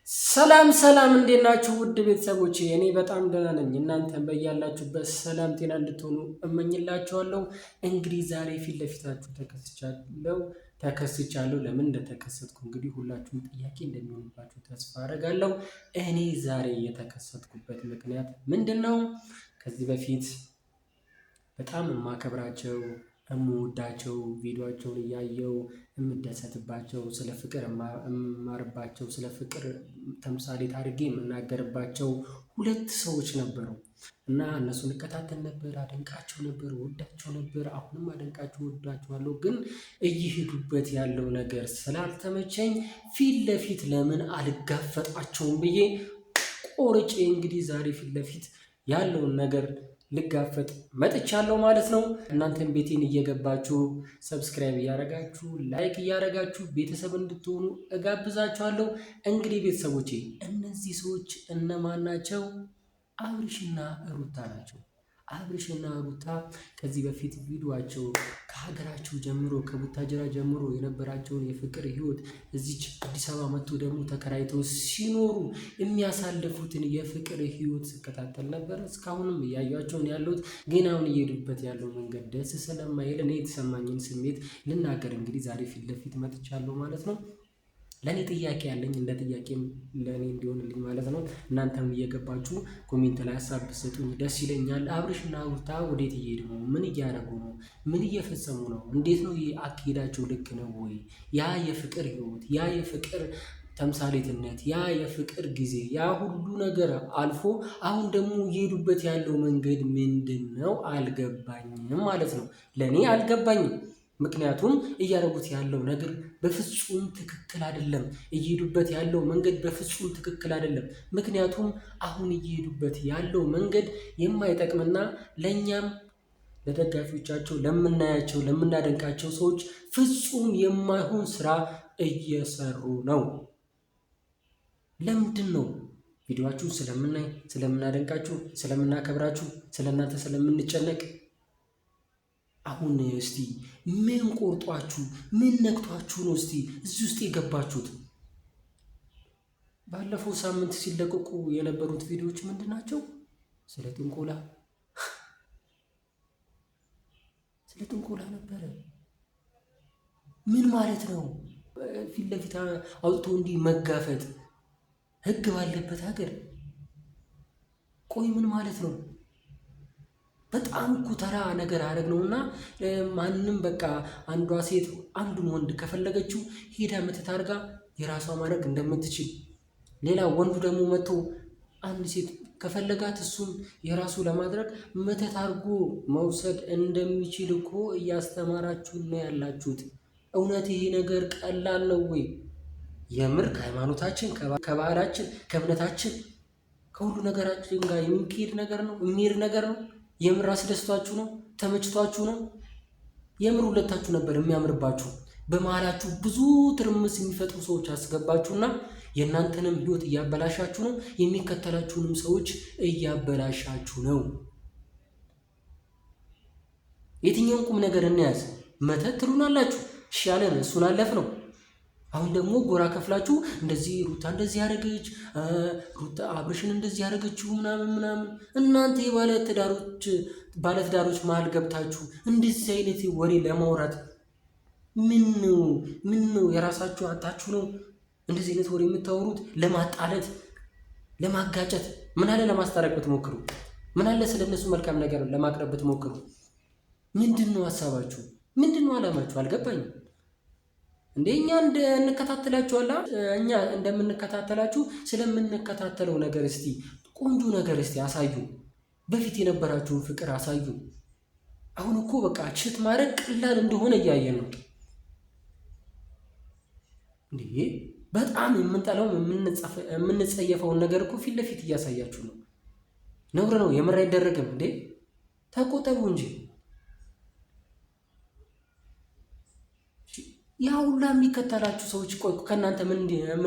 ሰላም እንዴት ናችሁ? ውድ ቤተሰቦቼ እኔ በጣም ደህና ነኝ። እናንተም በያላችሁበት ሰላም ጤና እንድትሆኑ እመኝላችኋለሁ። እንግዲህ ዛሬ ፊት ለፊታችሁ ተከስቻለሁ። ለምን እንደተከሰትኩ እንግዲህ ሁላችሁም ጥያቄ እንደሚሆንባችሁ ተስፋ አደርጋለሁ። እኔ ዛሬ የተከሰትኩበት ምክንያት ምንድን ነው? ከዚህ በፊት በጣም የማከብራቸው የምወዳቸው ቪዲዮአቸውን እያየው የምደሰትባቸው ስለ ፍቅር የማርባቸው ስለ ፍቅር ተምሳሌት አድርጌ የምናገርባቸው ሁለት ሰዎች ነበሩ እና እነሱን እከታተል ነበር፣ አደንቃቸው ነበር፣ ወዳቸው ነበር። አሁንም አደንቃቸው ወዳቸዋለሁ። ግን እየሄዱበት ያለው ነገር ስላልተመቸኝ ፊት ለፊት ለምን አልጋፈጣቸውም ብዬ ቆርጬ እንግዲህ ዛሬ ፊት ለፊት ያለውን ነገር ልጋፈጥ መጥቻለሁ ማለት ነው። እናንተም ቤቴን እየገባችሁ ሰብስክራይብ እያደረጋችሁ ላይክ እያደረጋችሁ ቤተሰብ እንድትሆኑ እጋብዛችኋለሁ። እንግዲህ ቤተሰቦቼ እነዚህ ሰዎች እነማን ናቸው? አብርሽና ሩታ ናቸው። አብርሽና ሩታ ከዚህ በፊት ቪዲዮአቸው ከሀገራቸው ጀምሮ ከቡታጅራ ጀምሮ የነበራቸውን የፍቅር ህይወት እዚች አዲስ አበባ መጥቶ ደግሞ ተከራይተው ሲኖሩ የሚያሳልፉትን የፍቅር ህይወት ስከታተል ነበር። እስካሁንም እያዩአቸው ነው ያሉት። ግን አሁን እየሄዱበት ያለው መንገድ ደስ ስለማይል እኔ የተሰማኝን ስሜት ልናገር እንግዲህ ዛሬ ፊት ለፊት መጥቻለሁ ማለት ነው። ለእኔ ጥያቄ ያለኝ እንደ ጥያቄም ለእኔ እንዲሆንልኝ ማለት ነው። እናንተም እየገባችሁ ኮሜንት ላይ ሀሳብ ብትሰጡኝ ደስ ይለኛል። አብርሽና ሩታ ወዴት እየሄዱ ነው? ምን እያደረጉ ነው? ምን እየፈጸሙ ነው? እንዴት ነው አካሄዳቸው? ልክ ነው ወይ? ያ የፍቅር ህይወት፣ ያ የፍቅር ተምሳሌትነት፣ ያ የፍቅር ጊዜ፣ ያ ሁሉ ነገር አልፎ አሁን ደግሞ እየሄዱበት ያለው መንገድ ምንድን ነው? አልገባኝም ማለት ነው። ለእኔ አልገባኝም። ምክንያቱም እያደረጉት ያለው ነገር በፍጹም ትክክል አይደለም። እየሄዱበት ያለው መንገድ በፍጹም ትክክል አይደለም። ምክንያቱም አሁን እየሄዱበት ያለው መንገድ የማይጠቅምና ለእኛም ለደጋፊዎቻቸው ለምናያቸው ለምናደንቃቸው ሰዎች ፍጹም የማይሆን ስራ እየሰሩ ነው። ለምንድን ነው? ቪዲዮአችሁን ስለምናይ ስለምናደንቃችሁ ስለምናከብራችሁ ስለእናንተ ስለምንጨነቅ አሁን እስቲ ምን ቆርጧችሁ ምን ነክቷችሁ ነው እስቲ እዚህ ውስጥ የገባችሁት? ባለፈው ሳምንት ሲለቀቁ የነበሩት ቪዲዮዎች ምንድን ናቸው? ስለ ጥንቆላ ነበረ። ምን ማለት ነው? ፊት ለፊት አውጥቶ እንዲህ መጋፈጥ ህግ ባለበት ሀገር? ቆይ ምን ማለት ነው? በጣም እኮ ተራ ነገር አደረግነውና ማንም በቃ አንዷ ሴት አንዱን ወንድ ከፈለገችው ሄዳ መተት አድርጋ የራሷ ማድረግ እንደምትችል፣ ሌላ ወንዱ ደግሞ መጥቶ አንድ ሴት ከፈለጋት እሱን የራሱ ለማድረግ መተት አድርጎ መውሰድ እንደሚችል እኮ እያስተማራችሁ ነው ያላችሁት። እውነት ይሄ ነገር ቀላል ነው ወይ? የምር ከሃይማኖታችን ከባህላችን ከእምነታችን ከሁሉ ነገራችን ጋር የሚሄድ ነገር ነው? የምር አስደስቷችሁ ነው? ተመችቷችሁ ነው? የምር ሁለታችሁ ነበር የሚያምርባችሁ። በመሃላችሁ ብዙ ትርምስ የሚፈጥሩ ሰዎች አስገባችሁና የእናንተንም ህይወት እያበላሻችሁ ነው። የሚከተላችሁንም ሰዎች እያበላሻችሁ ነው። የትኛውን ቁም ነገር እንያዝ? መተት ትሉናላችሁ። እሺ ያለን እሱን አለፍ ነው። አሁን ደግሞ ጎራ ከፍላችሁ እንደዚህ ሩታ እንደዚህ ያደረገች ሩታ አብርሽን እንደዚህ ያደረገችው ምናምን እናንተ ባለትዳሮች መሀል ገብታችሁ እንደዚህ አይነት ወሬ ለማውራት ምን ነው የራሳችሁ አጣችሁ ነው እንደዚህ አይነት ወሬ የምታወሩት? ለማጣለት ለማጋጨት? ምን አለ ለማስታረቅ ብትሞክሩ? ምን አለ ስለነሱ መልካም ነገር ለማቅረብ ብትሞክሩ? ምንድን ነው ሀሳባችሁ? ምንድን ነው አላማችሁ? አልገባኝም። እኛ እንከታተላችኋለን። እኛ እንደምንከታተላችሁ ስለምንከታተለው ነገር እስቲ ቆንጆ ነገር እስቲ አሳዩ። በፊት የነበራችሁን ፍቅር አሳዩ። አሁን እኮ በቃ ችት ማድረግ ቀላል እንደሆነ እያየን ነው። በጣም የምንጠላው የምንጸየፈውን ነገር እኮ ፊት ለፊት እያሳያችሁ ነው። ነውር ነው። የምር አይደረግም። ተቆጠቡ እንጂ። ያ ሁላ የሚከተላችሁ ሰዎች ቆይ ከእናንተ ምን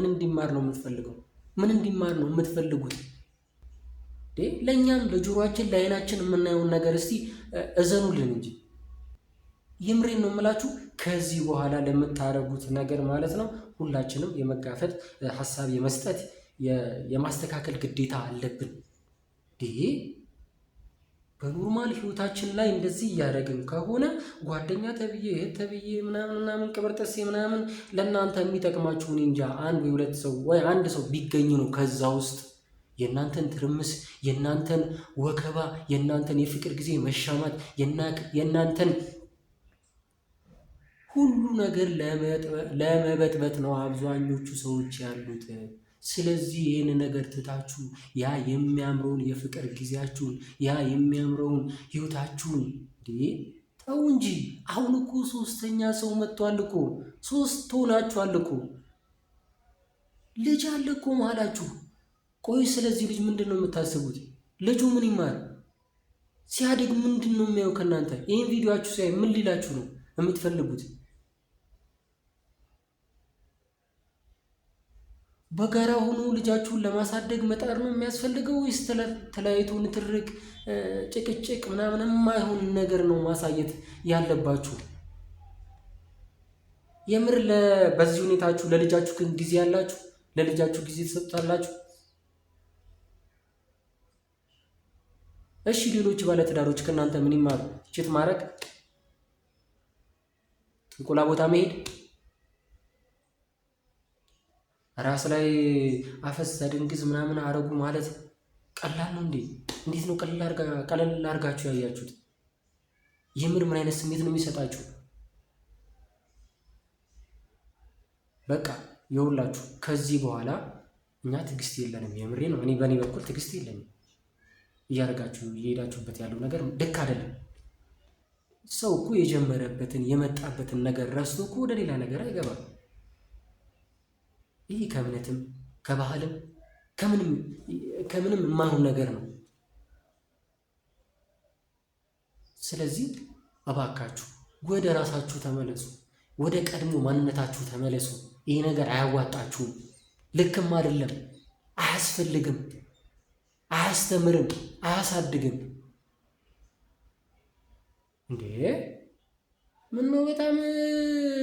እንዲማር ነው የምትፈልገው? ምን እንዲማር ነው የምትፈልጉት? ለእኛም ለጆሮአችን ለዓይናችን የምናየውን ነገር እስቲ እዘኑልን እንጂ። የምሬን ነው የምላችሁ። ከዚህ በኋላ ለምታረጉት ነገር ማለት ነው ሁላችንም የመጋፈጥ ሀሳብ የመስጠት የማስተካከል ግዴታ አለብን። ይሄ በኖርማል ህይወታችን ላይ እንደዚህ እያደረግን ከሆነ ጓደኛ ተብዬ እህት ተብዬ ምናምን ቅብርጥሴ ምናምን ለእናንተ የሚጠቅማችሁ እኔ እንጃ አንድ ወይ ሁለት ሰው ወይ አንድ ሰው ቢገኝ ነው ከዛ ውስጥ የእናንተን ትርምስ፣ የእናንተን ወከባ፣ የእናንተን የፍቅር ጊዜ መሻማት፣ የእናንተን ሁሉ ነገር ለመበጥበጥ ነው አብዛኞቹ ሰዎች ያሉት። ስለዚህ ይህን ነገር ትታችሁ ያ የሚያምረውን የፍቅር ጊዜያችሁን ያ የሚያምረውን ህይወታችሁን ተው እንጂ። አሁን እኮ ሶስተኛ ሰው መጥቷል እኮ፣ 3 ሆናችኋል እኮ፣ ልጅ አለ እኮ መሀላችሁ። ቆይ ስለዚህ ልጅ ምንድን ነው የምታስቡት? ልጁ ምን ይማር? ሲያድግ ምንድን ነው የሚያየው ከእናንተ? ይህን ቪዲዮችሁ ሲያይ ምን ሊላችሁ ነው የምትፈልጉት? በጋራ ሆኖ ልጃችሁን ለማሳደግ መጣር ነው የሚያስፈልገው ወይስ ተለያይቶ ንትርክ፣ ጭቅጭቅ ምናምን የማይሆን ነገር ነው ማሳየት ያለባችሁ? የምር በዚህ ሁኔታችሁ ለልጃችሁ ግን ጊዜ ያላችሁ? ለልጃችሁ ጊዜ ትሰጡታላችሁ? እሺ ሌሎች ባለትዳሮች ከእናንተ ምን ይማሩ? ቺት ማድረግ፣ ጥንቆላ ቦታ መሄድ፣ ራስ ላይ አፈስ አድንግዝ ምናምን አረጉ ማለት ቀላል ነው እንዴ? እንዴት ነው ቀለል አድርጋችሁ ያያችሁት? የምር ምን አይነት ስሜት ነው የሚሰጣችሁ? በቃ ይኸውላችሁ ከዚህ በኋላ እኛ ትዕግስት የለንም። የምሬ ነው። እኔ በእኔ በኩል ትዕግስት የለኝም። እያደረጋችሁ እየሄዳችሁበት ያለው ነገር ልክ አይደለም። ሰው እኮ የጀመረበትን የመጣበትን ነገር ረስቶ እኮ ወደ ሌላ ነገር አይገባም። ይህ ከእምነትም ከባህልም ከምንም የማይሆን ነገር ነው። ስለዚህ እባካችሁ ወደ ራሳችሁ ተመለሱ፣ ወደ ቀድሞ ማንነታችሁ ተመለሱ። ይህ ነገር አያዋጣችሁም፣ ልክም አይደለም፣ አያስፈልግም፣ አያስተምርም፣ አያሳድግም። እንዴ ምነው በጣም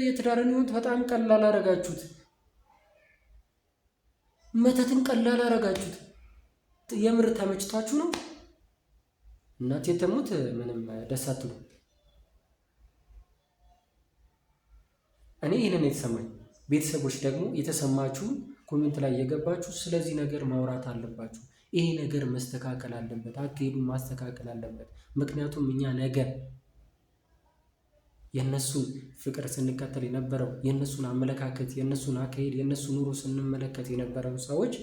የትዳርን ህይወት በጣም ቀላል አረጋችሁት? መተትን ቀላል አረጋችሁት። የምር ተመችቷችሁ ነው? እናቴ ተሙት ምንም ደስ አትሉ። እኔ ይህንን የተሰማኝ ቤተሰቦች ደግሞ የተሰማችሁን ኮሜንት ላይ የገባችሁ ስለዚህ ነገር ማውራት አለባችሁ። ይሄ ነገር መስተካከል አለበት፣ አካሄዱን ማስተካከል አለበት። ምክንያቱም እኛ ነገ የእነሱን ፍቅር ስንከተል የነበረው የእነሱን አመለካከት፣ የእነሱን አካሄድ፣ የእነሱን ኑሮ ስንመለከት የነበረው ሰዎች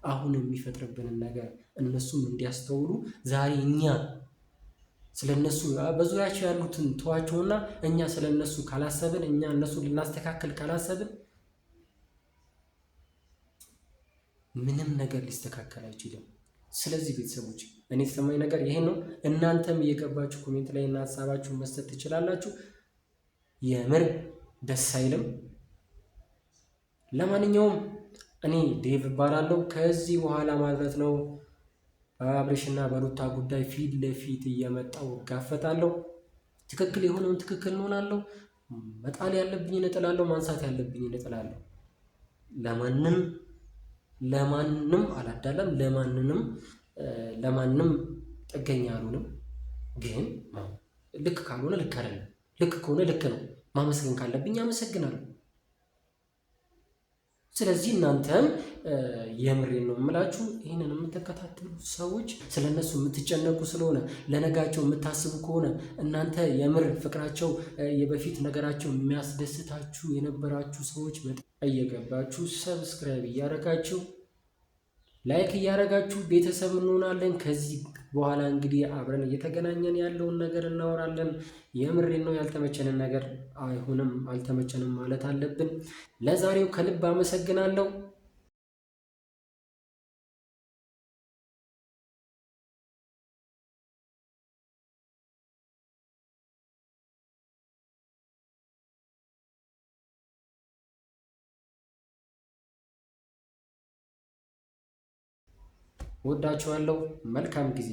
አሁን የሚፈጥርብንን ነገር እነሱም እንዲያስተውሉ ዛሬ እኛ ስለ እነሱ በዙሪያቸው ያሉትን ተዋቸውና እኛ ስለ እነሱ ካላሰብን፣ እኛ እነሱን ልናስተካከል ካላሰብን ምንም ነገር ሊስተካከል አይችልም። ስለዚህ ቤተሰቦች እኔ የተሰማኝ ነገር ይሄን ነው። እናንተም እየገባችሁ ኮሜንት ላይ እና ሀሳባችሁን መስጠት ትችላላችሁ። የምር ደስ አይልም። ለማንኛውም እኔ ዴቭ እባላለሁ። ከዚህ በኋላ ማለት ነው በአብርሽና በሩታ ጉዳይ ፊት ለፊት እየመጣው እጋፈጣለሁ። ትክክል የሆነውን ትክክል እንሆናለሁ። መጣል ያለብኝን እጥላለሁ፣ ማንሳት ያለብኝን እጥላለሁ። ለማንም አላዳለም፣ ለማንም ጥገኛ አልሆንም። ግን ልክ ካልሆነ ልክ አይደለም፣ ልክ ከሆነ ልክ ነው። ማመስገን ካለብኝ አመሰግናለሁ። ስለዚህ እናንተም የምሬን ነው የምላችሁ፣ ይህንን የምትከታተሉ ሰዎች ስለነሱ የምትጨነቁ ስለሆነ ለነጋቸው የምታስቡ ከሆነ እናንተ የምር ፍቅራቸው የበፊት ነገራቸው የሚያስደስታችሁ የነበራችሁ ሰዎች እየገባችሁ ሰብስክራይብ እያደረጋችሁ ላይክ እያደረጋችሁ ቤተሰብ እንሆናለን። ከዚህ በኋላ እንግዲህ አብረን እየተገናኘን ያለውን ነገር እናወራለን። የምሬን ነው። ያልተመቸንን ነገር አይሆንም፣ አልተመቸንም ማለት አለብን። ለዛሬው ከልብ አመሰግናለሁ። ወዳችኋለሁ። መልካም ጊዜ